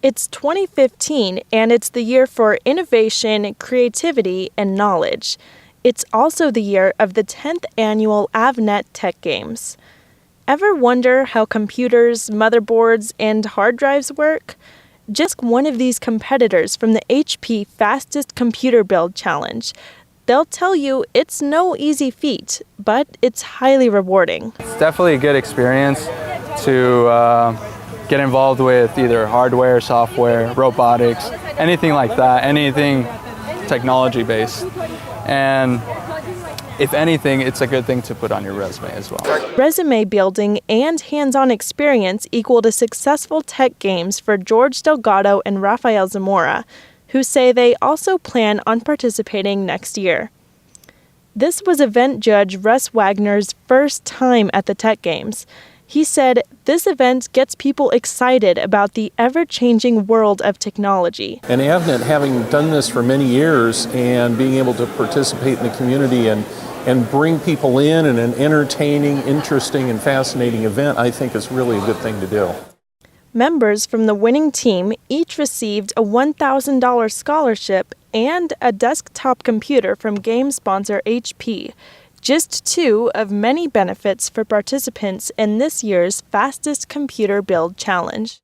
It's 2015, and it's the year for innovation, creativity, and knowledge. It's also the year of the 10th annual Avnet Tech Games. Ever wonder how computers, motherboards, and hard drives work? Just one of these competitors from the HP Fastest Computer Build Challenge. They'll tell you it's no easy feat, but it's highly rewarding. It's definitely a good experience to get involved with either hardware, software, robotics, anything like that, anything technology-based. And if anything, it's a good thing to put on your resume as well. Resume building and hands-on experience equaled a successful tech games for George Delgado and Rafael Zamora, who say they also plan on participating next year. This was event judge Russ Wagner's first time at the Tech Games. He said, "This event gets people excited about the ever-changing world of technology." And Avnet, having done this for many years and being able to participate in the community and bring people in an entertaining, interesting, and fascinating event, I think is really a good thing to do. Members from the winning team each received a $1,000 scholarship and a desktop computer from game sponsor HP. Just two of many benefits for participants in this year's Fastest Computer Build Challenge.